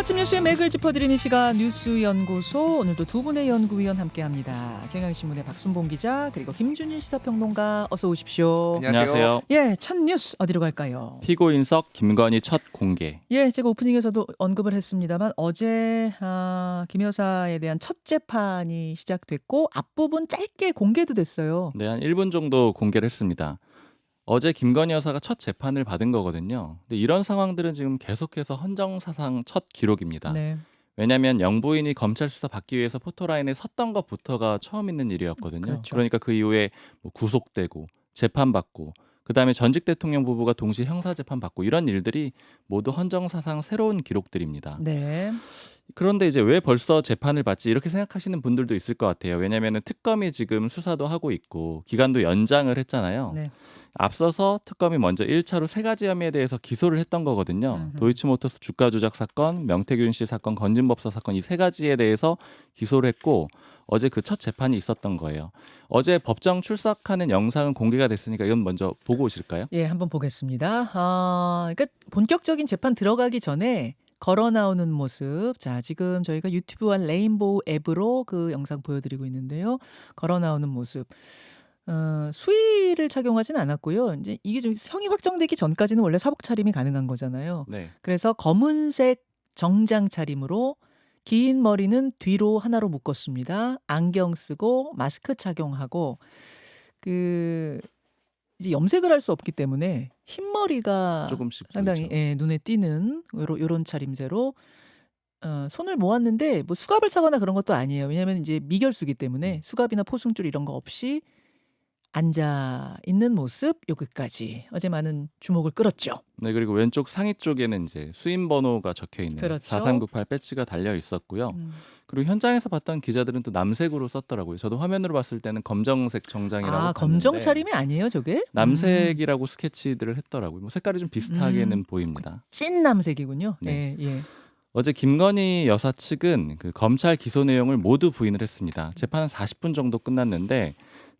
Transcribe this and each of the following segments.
아침 뉴스의 맥을 짚어드리는 시간 뉴스연구소. 오늘도 두 분의 연구위원 함께합니다. 경향신문의 박순봉 기자 그리고 김준일 시사평론가 어서 오십시오. 안녕하세요. 예, 첫 뉴스 어디로 갈까요? 피고인석 김건희 첫 공개. 예, 제가 오프닝에서도 언급을 했습니다만 어제 김 여사에 대한 첫 재판이 시작됐고 앞부분 짧게 공개도 됐어요. 네, 한 1분 정도 공개를 했습니다. 어제 김건희 여사가 첫 재판을 받은 거거든요. 근데 이런 상황들은 지금 계속해서 헌정사상 첫 기록입니다. 네, 왜냐하면 영부인이 검찰 수사 받기 위해서 포토라인에 섰던 것부터가 처음 있는 일이었거든요. 그렇죠. 그러니까 그 이후에 뭐 구속되고 재판받고 그다음에 전직 대통령 부부가 동시에 형사재판 받고 이런 일들이 모두 헌정사상 새로운 기록들입니다. 네, 그런데 이제 왜 벌써 재판을 받지 이렇게 생각하시는 분들도 있을 것 같아요. 왜냐하면 특검이 지금 수사도 하고 있고 기간도 연장을 했잖아요. 네. 앞서서 특검이 먼저 1차로 세 가지 혐의에 대해서 기소를 했던 거거든요. 도이치모터스 주가 조작 사건, 명태균 씨 사건, 건진법사 사건 이 세 가지에 대해서 기소를 했고 어제 그 첫 재판이 있었던 거예요. 어제 법정 출석하는 영상은 공개가 됐으니까 이건 먼저 보고 오실까요? 예, 한번 보겠습니다. 그러니까 본격적인 재판 들어가기 전에 걸어 나오는 모습. 자, 지금 저희가 유튜브와 레인보우 앱으로 그 영상 보여드리고 있는데요. 걸어 나오는 모습. 수의를 착용하진 않았고요. 이제 이게 좀 형이 확정되기 전까지는 원래 사복 차림이 가능한 거잖아요. 네. 그래서 검은색 정장 차림으로 긴 머리는 뒤로 하나로 묶었습니다. 안경 쓰고 마스크 착용하고 그 이제 염색을 할 수 없기 때문에 흰머리가 조금씩 상당히 보이죠. 예, 눈에 띄는 요런 차림새로 손을 모았는데 뭐 수갑을 차거나 그런 것도 아니에요. 왜냐하면 이제 미결수기 때문에 수갑이나 포승줄 이런 거 없이 앉아 있는 모습 여기까지 어제 많은 주목을 끌었죠. 네, 그리고 왼쪽 상의 쪽에는 이제 수임 번호가 적혀 있는 그렇죠. 4398 배지가 달려 있었고요. 그리고 현장에서 봤던 기자들은 또 남색으로 썼더라고요. 저도 화면으로 봤을 때는 검정색 정장이라고 검정 봤는데 차림이 아니에요, 저게? 남색이라고 스케치들을 했더라고요. 뭐 색깔이 좀 비슷하게는 보입니다. 찐 남색이군요. 네. 예, 예. 어제 김건희 여사 측은 그 검찰 기소 내용을 모두 부인을 했습니다. 재판은 40분 정도 끝났는데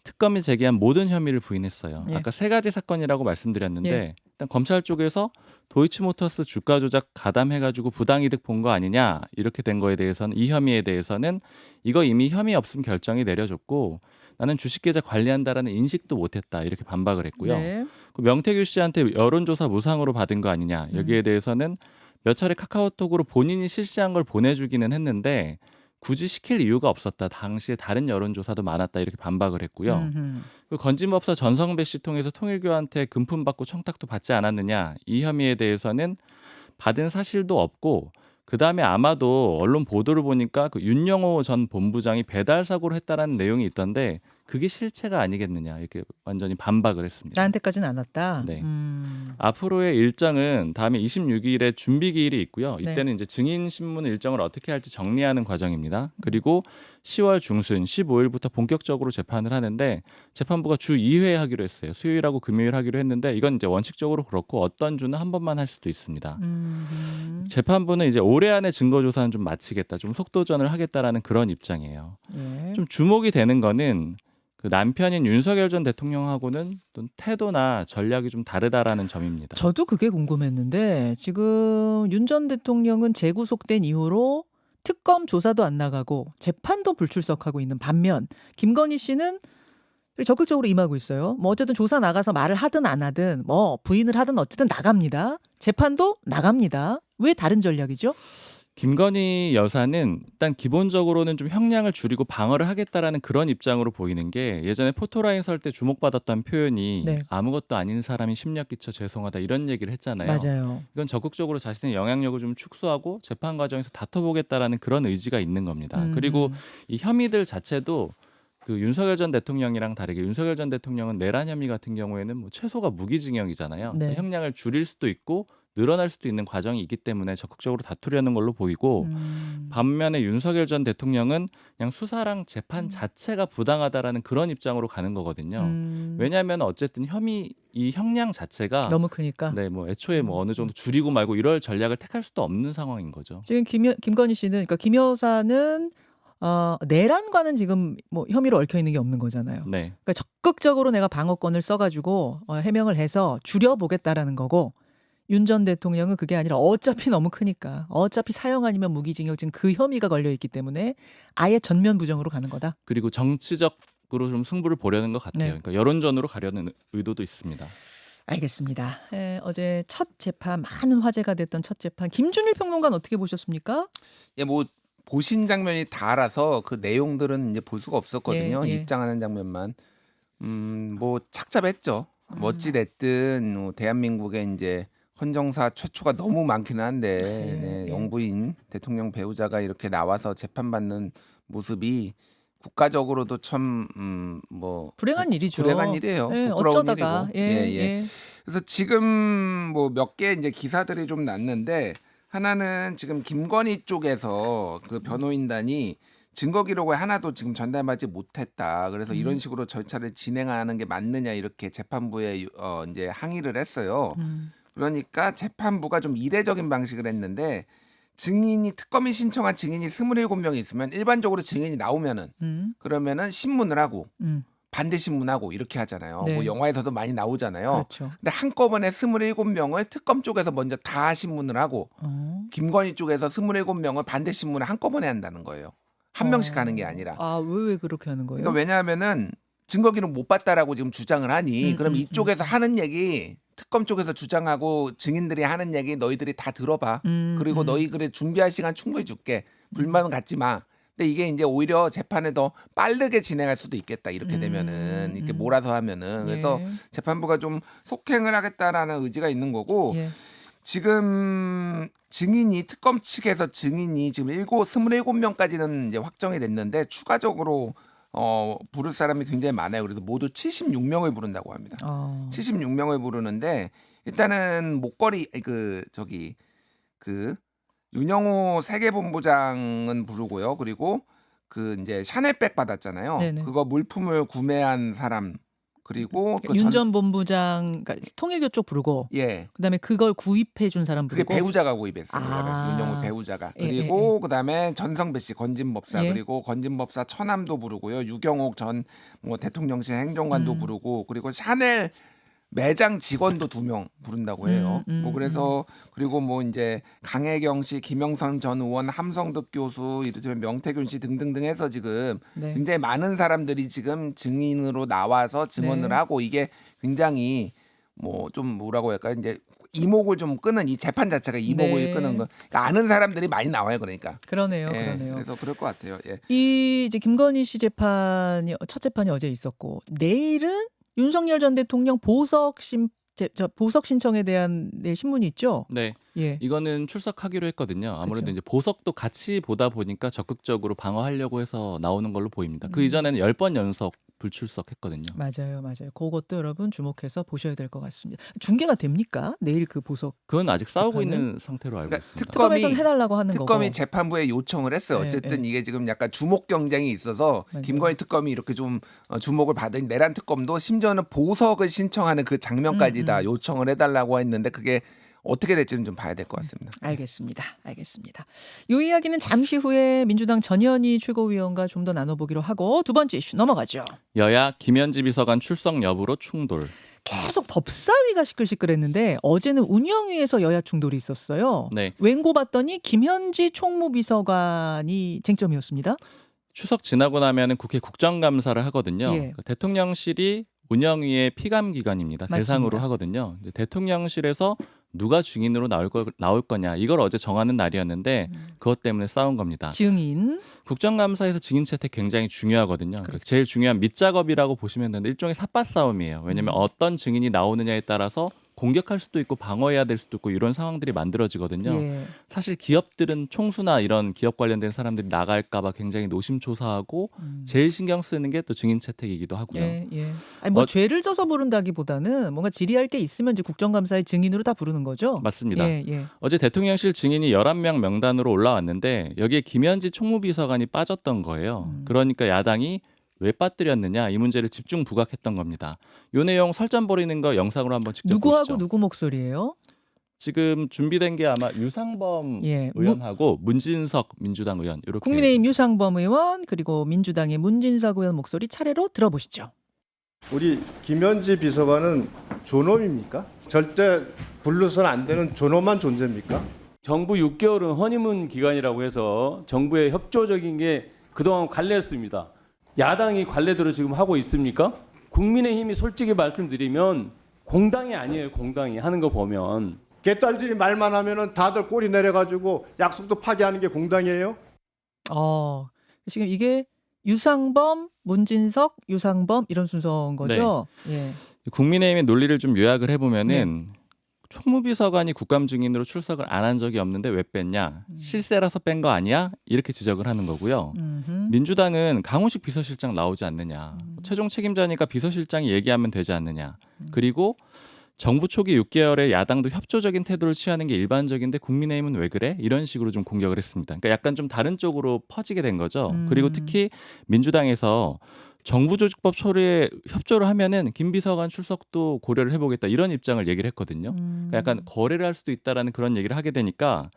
특검이 제기한 모든 혐의를 부인했어요. 예. 아까 세 가지 사건이라고 말씀드렸는데 예. 일단 검찰 쪽에서 도이치모터스 주가 조작 가담해가지고 부당이득 본 거 아니냐 이렇게 된 거에 대해서는 이 혐의에 대해서는 이거 이미 혐의 없음 결정이 내려졌고 나는 주식계좌 관리한다라는 인식도 못했다 이렇게 반박을 했고요. 네. 그 명태규 씨한테 여론조사 무상으로 받은 거 아니냐 여기에 대해서는 몇 차례 카카오톡으로 본인이 실시한 걸 보내주기는 했는데 굳이 시킬 이유가 없었다. 당시에 다른 여론조사도 많았다. 이렇게 반박을 했고요. 음흠. 그 건진법사 전성배 씨 통해서 통일교한테 금품 받고 청탁도 받지 않았느냐. 이 혐의에 대해서는 받은 사실도 없고 그다음에 아마도 언론 보도를 보니까 그 윤영호 전 본부장이 배달 사고를 했다라는 내용이 있던데 그게 실체가 아니겠느냐. 이렇게 완전히 반박을 했습니다. 나한테까지는 안 왔다. 네. 앞으로의 일정은 다음에 26일에 준비 기일이 있고요. 네. 이때는 이제 증인 신문 일정을 어떻게 할지 정리하는 과정입니다. 그리고 10월 중순 15일부터 본격적으로 재판을 하는데 재판부가 주 2회 하기로 했어요. 수요일하고 금요일 하기로 했는데 이건 이제 원칙적으로 그렇고 어떤 주는 한 번만 할 수도 있습니다. 재판부는 이제 올해 안에 증거 조사는 좀 마치겠다, 좀 속도전을 하겠다라는 그런 입장이에요. 예. 좀 주목이 되는 거는 그 남편인 윤석열 전 대통령하고는 또 태도나 전략이 좀 다르다라는 점입니다. 저도 그게 궁금했는데 지금 윤 전 대통령은 재구속된 이후로 특검 조사도 안 나가고 재판도 불출석하고 있는 반면 김건희 씨는 적극적으로 임하고 있어요. 뭐 어쨌든 조사 나가서 말을 하든 안 하든 뭐 부인을 하든 어쨌든 나갑니다. 재판도 나갑니다. 왜 다른 전략이죠? 김건희 여사는 일단 기본적으로는 좀 형량을 줄이고 방어를 하겠다라는 그런 입장으로 보이는 게 예전에 포토라인 설 때 주목받았던 표현이 네. 아무것도 아닌 사람이 심력 끼쳐 죄송하다 이런 얘기를 했잖아요. 맞아요. 이건 적극적으로 자신의 영향력을 좀 축소하고 재판 과정에서 다퉈보겠다라는 그런 의지가 있는 겁니다. 그리고 이 혐의들 자체도 그 윤석열 전 대통령이랑 다르게 윤석열 전 대통령은 내란 혐의 같은 경우에는 뭐 최소가 무기징역이잖아요. 네. 형량을 줄일 수도 있고 늘어날 수도 있는 과정이 있기 때문에 적극적으로 다투려는 걸로 보이고 반면에 윤석열 전 대통령은 그냥 수사랑 재판 자체가 부당하다라는 그런 입장으로 가는 거거든요. 왜냐하면 어쨌든 이 형량 자체가 너무 크니까. 네, 뭐 애초에 뭐 어느 정도 줄이고 말고 이럴 전략을 택할 수도 없는 상황인 거죠. 지금 김건희 씨는 그러니까 김 여사는 내란과는 지금 뭐 혐의로 얽혀 있는 게 없는 거잖아요. 네. 그러니까 적극적으로 내가 방어권을 써가지고 해명을 해서 줄여보겠다라는 거고 윤 전 대통령은 그게 아니라 어차피 너무 크니까 어차피 사형 아니면 무기징역 지금 그 혐의가 걸려 있기 때문에 아예 전면 부정으로 가는 거다. 그리고 정치적으로 좀 승부를 보려는 것 같아요. 네. 그러니까 여론전으로 가려는 의도도 있습니다. 알겠습니다. 어제 첫 재판 많은 화제가 됐던 첫 재판 김준일 평론가는 어떻게 보셨습니까? 예, 뭐 보신 장면이 다라서 그 내용들은 이제 볼 수가 없었거든요. 예, 예. 입장하는 장면만. 뭐 착잡했죠. 어찌 됐든 뭐 대한민국에 이제 헌정사 최초가 너무 많기는 한데 네, 예. 영부인 대통령 배우자가 이렇게 나와서 재판받는 모습이 국가적으로도 참 뭐 불행한 일이죠. 불행한 일이에요. 예, 부끄러운 어쩌다가 일이고. 예. 그래서 지금 뭐 몇 개 이제 기사들이 좀 났는데 하나는 지금 김건희 쪽에서 그 변호인단이 증거 기록을 하나도 지금 전달받지 못했다. 그래서 이런 식으로 절차를 진행하는 게 맞느냐 이렇게 재판부에 이제 항의를 했어요. 그러니까 재판부가 좀 이례적인 방식을 했는데 증인이 특검이 신청한 증인이 27명이 있으면 일반적으로 증인이 나오면은 그러면은 신문을 하고 반대 신문하고 이렇게 하잖아요. 네. 뭐 영화에서도 많이 나오잖아요. 그렇죠. 근데 한꺼번에 27명을 특검 쪽에서 먼저 다 신문을 하고 김건희 쪽에서 27명을 반대 신문을 한꺼번에 한다는 거예요. 한 명씩 하는 게 아니라. 왜 그렇게 하는 거예요? 그러니까 왜냐하면은 증거 기록 못 봤다라고 지금 주장을 하니 그럼 이쪽에서 하는 얘기 특검 쪽에서 주장하고 증인들이 하는 얘기 너희들이 다 들어봐. 그리고 너희 그래 준비할 시간 충분히 줄게. 불만은 갖지 마. 근데 이게 이제 오히려 재판을 더 빠르게 진행할 수도 있겠다. 이렇게 되면은 이렇게 몰아서 하면은 그래서 예. 재판부가 좀 속행을 하겠다라는 의지가 있는 거고 예. 지금 증인이 특검 측에서 증인이 지금 27명까지는 이제 확정이 됐는데 추가적으로 부를 사람이 굉장히 많아요. 그래서 모두 76명을 부른다고 합니다. 76명을 부르는데 일단은 목걸이 그 윤영호 세계본부장은 부르고요. 그리고 그 이제 샤넬백 받았잖아요. 네네. 그거 물품을 구매한 사람 그리고 그 윤 전 본부장 그러니까 통일교 쪽 부르고 예. 그다음에 그걸 구입해 준 사람 그게 부르고 배우자가 구입했어요. 아. 윤영호 배우자가. 예, 그리고 그다음에 전성배 씨 건진법사 예. 그리고 건진법사 처남도 부르고요. 유경옥 전 뭐 대통령실 행정관도 부르고 그리고 샤넬 매장 직원도 2명 부른다고 해요. 뭐 그래서 그리고 뭐 이제 강혜경 씨, 김영선 전 의원, 함성득 교수, 이를테면 명태균 씨 등등등 해서 지금 네. 굉장히 많은 사람들이 지금 증인으로 나와서 증언을 네. 하고 이게 굉장히 뭐 좀 뭐라고 할까요? 이제 이목을 좀 끄는 이 재판 자체가 이목을 네. 끄는 거. 그러니까 아는 사람들이 많이 나와요, 그러니까. 그러네요. 예, 그러네요. 그래서 그럴 것 같아요. 예. 이 이제 김건희 씨 재판이 첫 재판이 어제 있었고 내일은 윤석열 전 대통령 보석 신청에 대한 내일 신문이 있죠. 네. 예. 이거는 출석하기로 했거든요. 아무래도 그쵸. 이제 보석도 같이 보다 보니까 적극적으로 방어하려고 해서 나오는 걸로 보입니다. 그 이전에는 10번 연속 불출석했거든요. 맞아요. 그것도 여러분 주목해서 보셔야 될 것 같습니다. 중계가 됩니까? 내일 그 보석 그건 아직 싸우고 재판은? 있는 상태로 알고 그러니까 있습니다. 특검에서 해달라고 하는 특검이 거고. 재판부에 요청을 했어요. 예, 어쨌든 이게 지금 약간 주목 경쟁이 있어서 맞아요. 김건희 특검이 이렇게 좀 주목을 받은 내란 특검도 심지어는 보석을 신청하는 그 장면까지 다 요청을 해달라고 했는데 그게 어떻게 될지는 좀 봐야 될 것 같습니다. 알겠습니다. 이 이야기는 잠시 후에 민주당 전현희 최고위원과 좀 더 나눠보기로 하고 두 번째 이슈 넘어가죠. 여야 김현지 비서관 출석 여부로 충돌. 계속 법사위가 시끌시끌했는데 어제는 운영위에서 여야 충돌이 있었어요. 네. 웬고 봤더니 김현지 총무비서관이 쟁점이었습니다. 추석 지나고 나면은 국회 국정감사를 하거든요. 예. 그러니까 대통령실이 운영위의 피감 기관입니다. 맞습니다. 대상으로 하거든요. 이제 대통령실에서 누가 증인으로 나올 거냐 이걸 어제 정하는 날이었는데 그것 때문에 싸운 겁니다. 증인. 국정감사에서 증인 채택 굉장히 중요하거든요. 그러니까 제일 중요한 밑작업이라고 보시면 되는데 일종의 삿바 싸움이에요. 왜냐하면 어떤 증인이 나오느냐에 따라서 공격할 수도 있고 방어해야 될 수도 있고 이런 상황들이 만들어지거든요. 예. 사실 기업들은 총수나 이런 기업 관련된 사람들이 나갈까 봐 굉장히 노심초사하고 제일 신경 쓰는 게 또 증인 채택이기도 하고요. 예. 아니 뭐 죄를 져서 부른다기보다는 뭔가 질의할 게 있으면 이제 국정감사의 증인으로 다 부르는 거죠. 맞습니다. 예. 어제 대통령실 증인이 11명 명단으로 올라왔는데 여기에 김현지 총무비서관이 빠졌던 거예요. 그러니까 야당이 왜 빠뜨렸느냐 이 문제를 집중 부각했던 겁니다. 이 내용 설전 벌이는 거 영상으로 한번 직접 누구하고 보시죠. 누구 목소리예요? 지금 준비된 게 아마 유상범 예. 의원하고 문진석 민주당 의원 이렇게. 국민의힘 유상범 의원 그리고 민주당의 문진석 의원 목소리 차례로 들어보시죠. 우리 김현지 비서관은 존엄입니까? 절대 불러서는 안 되는 존엄한 존재입니까? 정부 6개월은 허니문 기간이라고 해서 정부의 협조적인 게 그동안 관례였습니다. 야당이 관례대로 지금 하고 있습니까? 국민의힘이 솔직히 말씀드리면 공당이 아니에요. 공당이 하는 거 보면. 개딸들이 말만 하면은 다들 꼬리 내려가지고 약속도 파기하는 게 공당이에요? 지금 이게 유상범, 문진석, 유상범 이런 순서인 거죠? 예. 국민의힘의 논리를 좀 요약을 해보면은 총무비서관이 국감 증인으로 출석을 안 한 적이 없는데 왜 뺐냐? 실세라서 뺀 거 아니야? 이렇게 지적을 하는 거고요. 민주당은 강훈식 비서실장 나오지 않느냐? 최종 책임자니까 비서실장이 얘기하면 되지 않느냐? 그리고 정부 초기 6개월에 야당도 협조적인 태도를 취하는 게 일반적인데 국민의힘은 왜 그래? 이런 식으로 좀 공격을 했습니다. 그러니까 약간 좀 다른 쪽으로 퍼지게 된 거죠. 그리고 특히 민주당에서 정부조직법 처리에 협조를 하면은 김 비서관 출석도 고려를 해보겠다 이런 입장을 얘기를 했거든요. 그러니까 약간 거래를 할 수도 있다라는 그런 얘기를 하게 되니까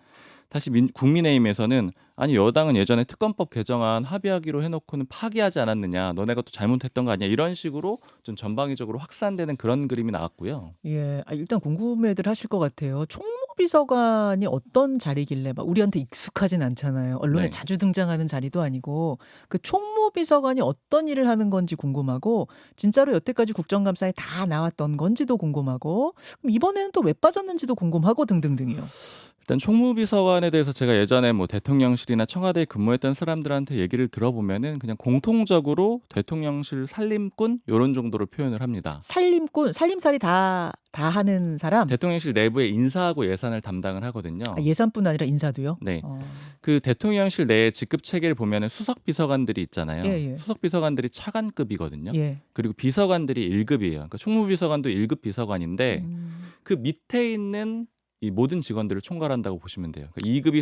다시 국민의힘에서는 아니 여당은 예전에 특검법 개정안 합의하기로 해놓고는 파기하지 않았느냐, 너네가 또 잘못했던 거 아니야, 이런 식으로 좀 전방위적으로 확산되는 그런 그림이 나왔고요. 예. 일단 궁금해들 하실 것 같아요. 총무비서관이 어떤 자리길래 막 우리한테 익숙하진 않잖아요. 언론에 네. 자주 등장하는 자리도 아니고 그 총무비서관이 어떤 일을 하는 건지 궁금하고 진짜로 여태까지 국정감사에 다 나왔던 건지도 궁금하고 그럼 이번에는 또 왜 빠졌는지도 궁금하고 등등등이요. 일단 총무비서관에 대해서 제가 예전에 뭐 대통령실이나 청와대에 근무했던 사람들한테 얘기를 들어보면은 그냥 공통적으로 대통령실 살림꾼 이런 정도로 표현을 합니다. 살림꾼, 살림살이 다 하는 사람. 대통령실 내부에 인사하고 예산을 담당을 하거든요. 예산뿐 아니라 인사도요. 네. 그 대통령실 내에 직급 체계를 보면은 수석 비서관들이 있잖아요. 예. 수석 비서관들이 차관급이거든요. 예. 그리고 비서관들이 1급이에요. 그러니까 총무비서관도 1급 비서관인데 그 밑에 있는 이 모든 직원들을 총괄한다고 보시면 돼요. 그러니까 2급이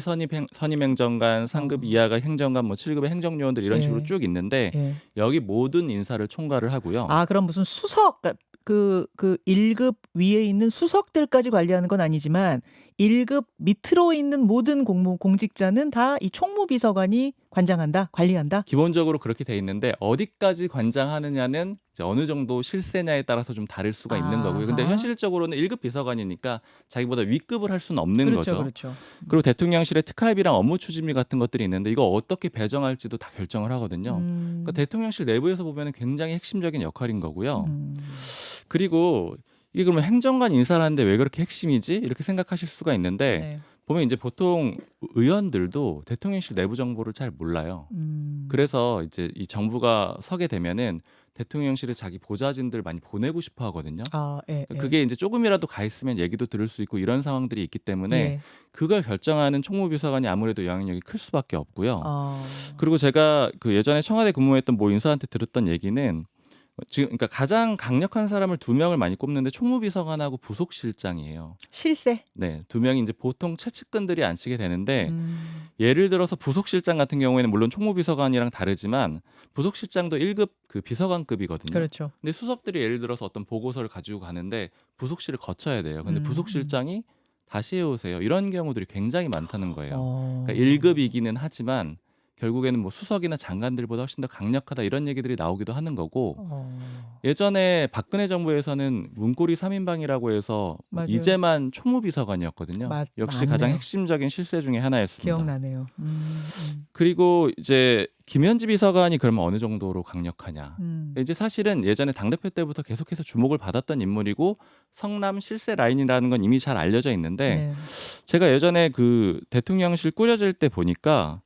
선임행정관, 3급 이하가 행정관, 뭐 7급의 행정요원들 이런 식으로 쭉 있는데 예. 여기 모든 인사를 총괄을 하고요. 그럼 무슨 수석 그 1급 위에 있는 수석들까지 관리하는 건 아니지만 1급 밑으로 있는 모든 공직자는 다 이 총무비서관이 관장한다, 관리한다. 기본적으로 그렇게 돼 있는데 어디까지 관장하느냐는 이제 어느 정도 실세냐에 따라서 좀 다를 수가 있는 거고요. 근데 아하. 현실적으로는 1급 비서관이니까 자기보다 윗급을 할 수는 없는 거죠. 그렇죠. 그리고 대통령실에 특활비랑 업무 추진비 같은 것들이 있는데 이거 어떻게 배정할지도 다 결정을 하거든요. 그러니까 대통령실 내부에서 보면 굉장히 핵심적인 역할인 거고요. 그리고 이게 그러면 행정관 인사를 하는데 왜 그렇게 핵심이지? 이렇게 생각하실 수가 있는데 네. 보면 이제 보통 의원들도 대통령실 내부 정보를 잘 몰라요. 그래서 이제 이 정부가 서게 되면은 대통령실에 자기 보좌진들 많이 보내고 싶어 하거든요. 예. 그게 이제 조금이라도 가 있으면 얘기도 들을 수 있고 이런 상황들이 있기 때문에 예. 그걸 결정하는 총무비서관이 아무래도 영향력이 클 수밖에 없고요. 그리고 제가 그 예전에 청와대 근무했던 모 인사한테 들었던 얘기는 지금 그러니까 가장 강력한 사람을 2명을 많이 꼽는데 총무비서관하고 부속실장이에요. 실세. 네, 2명이 이제 보통 최측근들이 앉히게 되는데 예를 들어서 부속실장 같은 경우에는 물론 총무비서관이랑 다르지만 부속실장도 1급 그 비서관급이거든요. 그렇죠. 근데 수석들이 예를 들어서 어떤 보고서를 가지고 가는데 부속실을 거쳐야 돼요. 근데 부속실장이 다시 해오세요. 이런 경우들이 굉장히 많다는 거예요. 그러니까 1급이기는 하지만 결국에는 뭐 수석이나 장관들보다 훨씬 더 강력하다 이런 얘기들이 나오기도 하는 거고 예전에 박근혜 정부에서는 문고리 3인방이라고 해서 맞아요. 이재만 총무비서관이었거든요. 역시 맞네요. 가장 핵심적인 실세 중에 하나였습니다. 기억나네요. 그리고 이제 김현지 비서관이 그러면 어느 정도로 강력하냐. 이제 사실은 예전에 당대표 때부터 계속해서 주목을 받았던 인물이고 성남 실세 라인이라는 건 이미 잘 알려져 있는데 네. 제가 예전에 그 대통령실 꾸려질 때 보니까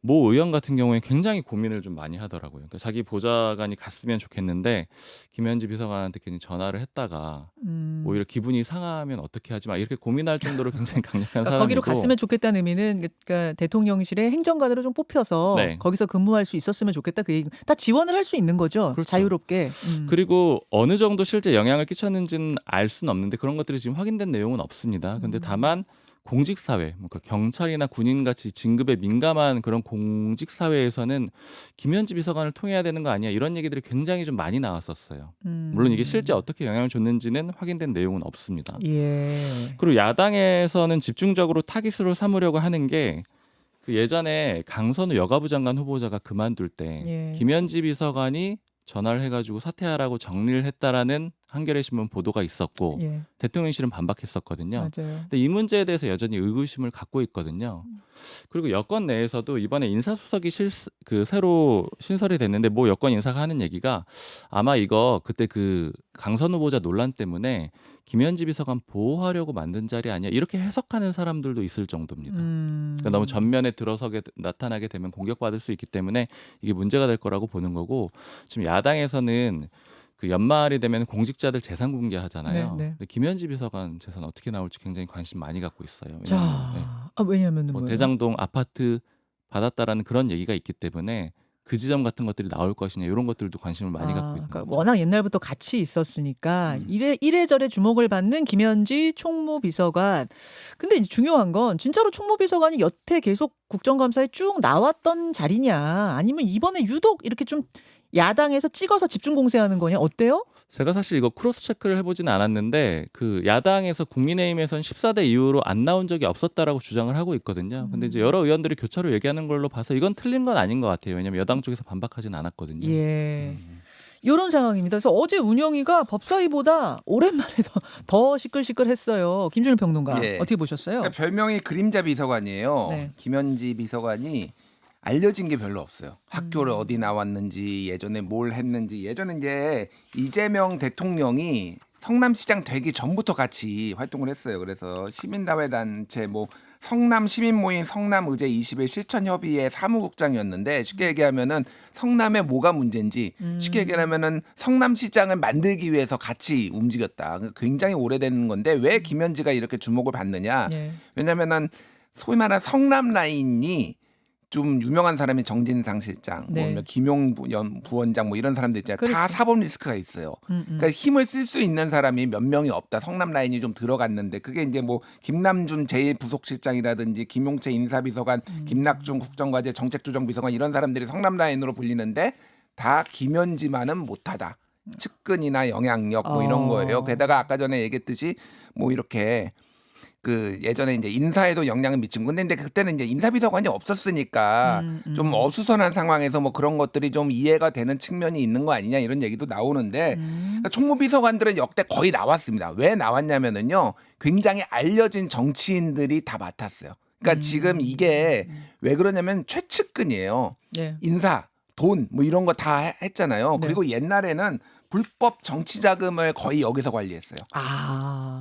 모 의원 같은 경우에 굉장히 고민을 좀 많이 하더라고요. 그러니까 자기 보좌관이 갔으면 좋겠는데 김현지 비서관한테 괜히 전화를 했다가 오히려 기분이 상하면 어떻게 하지 마 이렇게 고민할 정도로 굉장히 강력한 그러니까 사람이고 거기로 갔으면 좋겠다는 의미는 그러니까 대통령실에 행정관으로 좀 뽑혀서 네. 거기서 근무할 수 있었으면 좋겠다 그 얘기. 다 지원을 할 수 있는 거죠. 그렇죠. 자유롭게. 그리고 어느 정도 실제 영향을 끼쳤는지는 알 수는 없는데 그런 것들이 지금 확인된 내용은 없습니다. 근데 다만 공직사회, 그러니까 경찰이나 군인 같이 진급에 민감한 그런 공직사회에서는 김현지 비서관을 통해야 되는 거 아니야 이런 얘기들이 굉장히 좀 많이 나왔었어요. 물론 이게 실제 어떻게 영향을 줬는지는 확인된 내용은 없습니다. 예. 그리고 야당에서는 집중적으로 타깃으로 삼으려고 하는 게 그 예전에 강선우 여가부 장관 후보자가 그만둘 때 예. 김현지 비서관이 전화를 해가지고 사퇴하라고 정리를 했다라는 한겨레 신문 보도가 있었고 예. 대통령실은 반박했었거든요. 맞아요. 근데 이 문제에 대해서 여전히 의구심을 갖고 있거든요. 그리고 여권 내에서도 이번에 인사수석이 새로 신설이 됐는데 뭐 여권 인사가 하는 얘기가 아마 이거 그때 그 강선 후보자 논란 때문에 김현지 비서관 보호하려고 만든 자리 아니야 이렇게 해석하는 사람들도 있을 정도입니다. 그러니까 너무 전면에 들어서게 나타나게 되면 공격받을 수 있기 때문에 이게 문제가 될 거라고 보는 거고 지금 야당에서는 그 연말이 되면 공직자들 재산 공개하잖아요. 네, 네. 근데 김현지 비서관 재산 어떻게 나올지 굉장히 관심 많이 갖고 있어요. 자, 왜냐하면 네. 왜냐면은 뭐 뭐예요? 대장동 아파트 받았다라는 그런 얘기가 있기 때문에 그 지점 같은 것들이 나올 것이냐 이런 것들도 관심을 많이 갖고 있는 그러니까 거죠. 워낙 옛날부터 같이 있었으니까 이래저래 주목을 받는 김현지 총무비서관. 근데 이제 중요한 건 진짜로 총무비서관이 여태 계속 국정감사에 쭉 나왔던 자리냐 아니면 이번에 유독 이렇게 좀 야당에서 찍어서 집중 공세하는 거냐 어때요? 제가 사실 이거 크로스 체크를 해보지는 않았는데 그 야당에서 국민의힘에선 14대 이후로 안 나온 적이 없었다라고 주장을 하고 있거든요. 근데 이제 여러 의원들이 교차로 얘기하는 걸로 봐서 이건 틀린 건 아닌 것 같아요. 왜냐하면 여당 쪽에서 반박하진 않았거든요. 예. 이런 상황입니다. 그래서 어제 운영위가 법사위보다 오랜만에 더 시끌시끌했어요. 김준일 평론가 예. 어떻게 보셨어요? 그러니까 별명이 그림자 비서관이에요. 네. 김현지 비서관이 알려진 게 별로 없어요. 학교를 어디 나왔는지 예전에 뭘 했는지 예전에 이제 이재명 대통령이 성남시장 되기 전부터 같이 활동을 했어요. 그래서 시민다회 단체 뭐 성남 시민 모임 성남의제 20일 실천협의회 사무국장이었는데 쉽게 얘기하면은 성남에 뭐가 문제인지 쉽게 얘기하면은 성남시장을 만들기 위해서 같이 움직였다. 굉장히 오래된 건데 왜 김현지가 이렇게 주목을 받느냐? 예. 왜냐면은 소위 말하는 성남 라인이 좀 유명한 사람이 정진상 실장, 네. 뭐 김용 부원장 뭐 이런 사람들 있잖아요. 그렇죠. 다 사법 리스크가 있어요. 그러니까 힘을 쓸 수 있는 사람이 몇 명이 없다. 성남 라인이 좀 들어갔는데 그게 이제 뭐 김남준 제1부속실장이라든지 김용채 인사비서관, 김낙준 국정과제 정책조정비서관 이런 사람들이 성남 라인으로 불리는데 다 김현지만은 못하다. 측근이나 영향력 뭐 이런 거예요. 게다가 아까 전에 얘기했듯이 뭐 이렇게 그 예전에 이제 인사에도 영향을 미친 건데 근데 그때는 이제 인사비서관이 없었으니까 좀 어수선한 상황에서 뭐 그런 것들이 좀 이해가 되는 측면이 있는 거 아니냐 이런 얘기도 나오는데 그러니까 총무비서관들은 역대 거의 나왔습니다. 왜 나왔냐면은요 굉장히 알려진 정치인들이 다 맡았어요. 그러니까 지금 이게 왜 그러냐면 최측근이에요. 예. 인사, 돈 뭐 이런 거 다 했잖아요. 네. 그리고 옛날에는 불법 정치 자금을 거의 여기서 관리했어요.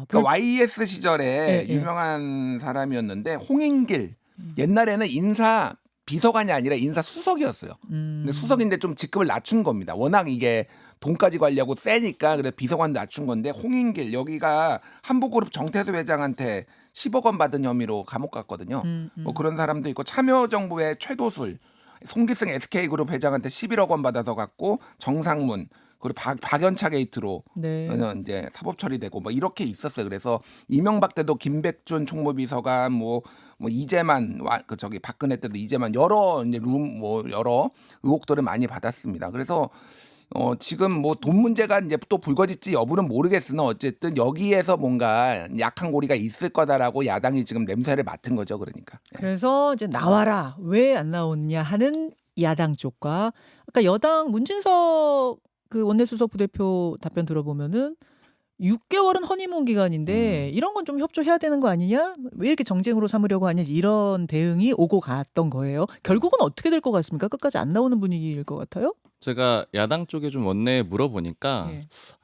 그러니까 YS 시절에 예, 예. 유명한 사람이었는데 홍인길 옛날에는 인사 비서관이 아니라 인사 수석이었어요. 근데 수석인데 좀 직급을 낮춘 겁니다. 워낙 이게 돈까지 관리하고 세니까 그래서 비서관 낮춘 건데 홍인길 여기가 한보그룹 정태수 회장한테 10억 원 받은 혐의로 감옥 갔거든요. 뭐 그런 사람도 있고 참여정부의 최도술 송기승 SK그룹 회장한테 11억 원 받아서 갔고 정상문 그리고 박연차 게이트로 네. 이제 사법 처리되고 뭐 이렇게 있었어요. 그래서 이명박 때도 김백준 총무비서관 뭐 이재만 그 저기 박근혜 때도 이재만 여러 이제 여러 의혹들을 많이 받았습니다. 그래서 지금 뭐 돈 문제가 이제 또 불거질지 여부는 모르겠으나 어쨌든 여기에서 뭔가 약한 고리가 있을 거다라고 야당이 지금 냄새를 맡은 거죠. 그러니까. 그래서 이제 나와라 왜 안 나오느냐 하는 야당 쪽과 아까 여당 문진석 그 원내수석 부대표 답변 들어보면은 6개월은 허니문 기간인데 이런 건 좀 협조해야 되는 거 아니냐? 왜 이렇게 정쟁으로 삼으려고 하냐? 이런 대응이 오고 갔던 거예요. 결국은 어떻게 될 것 같습니까? 끝까지 안 나오는 분위기일 것 같아요? 제가 야당 쪽에 좀 원내에 물어보니까 예.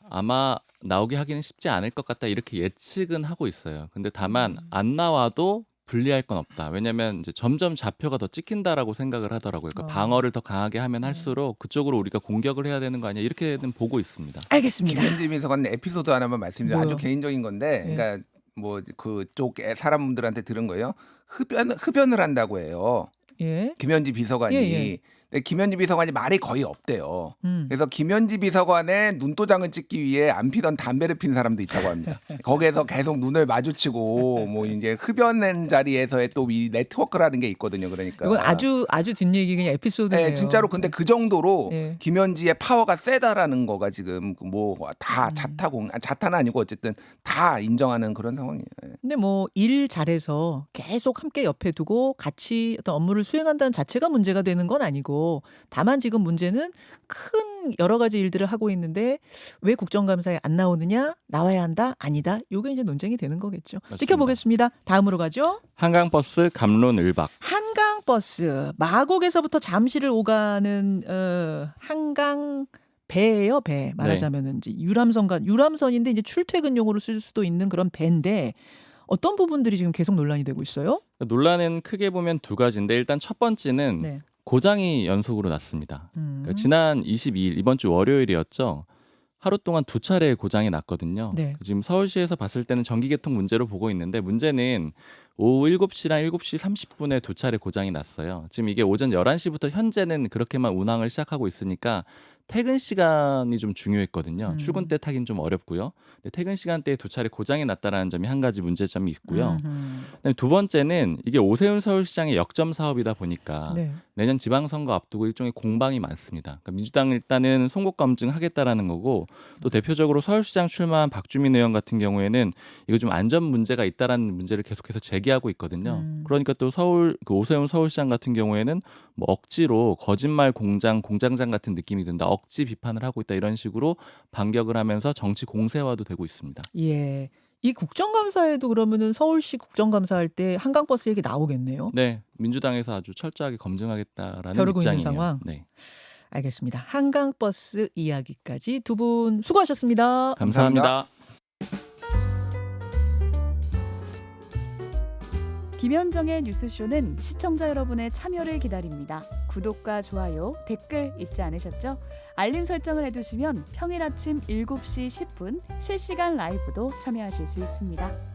아마 나오게 하기는 쉽지 않을 것 같다 이렇게 예측은 하고 있어요. 근데 다만 안 나와도 불리할 건 없다. 왜냐하면 이제 점점 좌표가 더 찍힌다라고 생각을 하더라고요. 그러니까 방어를 더 강하게 하면 할수록 그쪽으로 우리가 공격을 해야 되는 거 아니야 이렇게는 보고 있습니다. 알겠습니다. 김현지 비서관 에피소드 하나만 말씀드리면 뭐요? 아주 개인적인 건데, 예. 그러니까 뭐 그쪽 사람들한테 들은 거예요. 흡연을 한다고 해요. 예. 김현지 비서관이. 예, 예. 근데 김현지 비서관이 말이 거의 없대요. 그래서 김현지 비서관의 눈도장을 찍기 위해 안 피던 담배를 핀 사람도 있다고 합니다. 거기에서 계속 눈을 마주치고 뭐 이제 흡연한 자리에서의 또 이 네트워크라는 게 있거든요. 그러니까 이건 아주 뒷얘기 그냥 에피소드예요. 네, 진짜로 근데 그 정도로 예. 김현지의 파워가 세다라는 거가 지금 뭐 다 자타는 아니고 어쨌든 다 인정하는 그런 상황이에요. 예. 근데 뭐 일 잘해서 계속 함께 옆에 두고 같이 어떤 업무를 수행한다는 자체가 문제가 되는 건 아니고 있고 다만 지금 문제는 큰 여러 가지 일들을 하고 있는데 왜 국정감사에 안 나오느냐? 나와야 한다? 아니다? 요게 이제 논쟁이 되는 거겠죠. 맞습니다. 지켜보겠습니다. 다음으로 가죠. 한강버스 감론을박. 한강버스 마곡에서부터 잠실을 오가는 한강 배예요, 배. 말하자면은 이제 유람선인데 이제 출퇴근용으로 쓸 수도 있는 그런 배인데 어떤 부분들이 지금 계속 논란이 되고 있어요? 논란은 크게 보면 두 가지인데 일단 첫 번째는 네. 고장이 연속으로 났습니다. 그러니까 지난 22일 이번 주 월요일이었죠. 하루 동안 두 차례 고장이 났거든요. 네. 지금 서울시에서 봤을 때는 전기계통 문제로 보고 있는데 문제는 오후 7시랑 7시 30분에 두 차례 고장이 났어요. 지금 이게 오전 11시부터 현재는 그렇게만 운항을 시작하고 있으니까 퇴근 시간이 좀 중요했거든요. 출근 때 타긴 좀 어렵고요. 근데 퇴근 시간대에 두 차례 고장이 났다라는 점이 한 가지 문제점이 있고요. 그다음에 두 번째는 이게 오세훈 서울시장의 역점 사업이다 보니까 네. 내년 지방선거 앞두고 일종의 공방이 많습니다. 그러니까 민주당 일단은 송곳 검증하겠다라는 거고 또 대표적으로 서울시장 출마한 박주민 의원 같은 경우에는 이거 좀 안전 문제가 있다라는 문제를 계속해서 제기하고 있거든요. 그러니까 또 오세훈 서울시장 같은 경우에는 뭐 억지로 거짓말 공장장 같은 느낌이 든다. 억지 비판을 하고 있다 이런 식으로 반격을 하면서 정치 공세화도 되고 있습니다. 예. 이 국정감사에도 그러면은 서울시 국정감사할 때 한강버스 얘기 나오겠네요. 네, 민주당에서 아주 철저하게 검증하겠다라는 벼르고 있는 입장이에요. 상황? 네, 알겠습니다. 한강버스 이야기까지 두 분 수고하셨습니다. 감사합니다. 김현정의 뉴스쇼는 시청자 여러분의 참여를 기다립니다. 구독과 좋아요, 댓글 잊지 않으셨죠? 알림 설정을 해두시면 평일 아침 7시 10분 실시간 라이브도 참여하실 수 있습니다.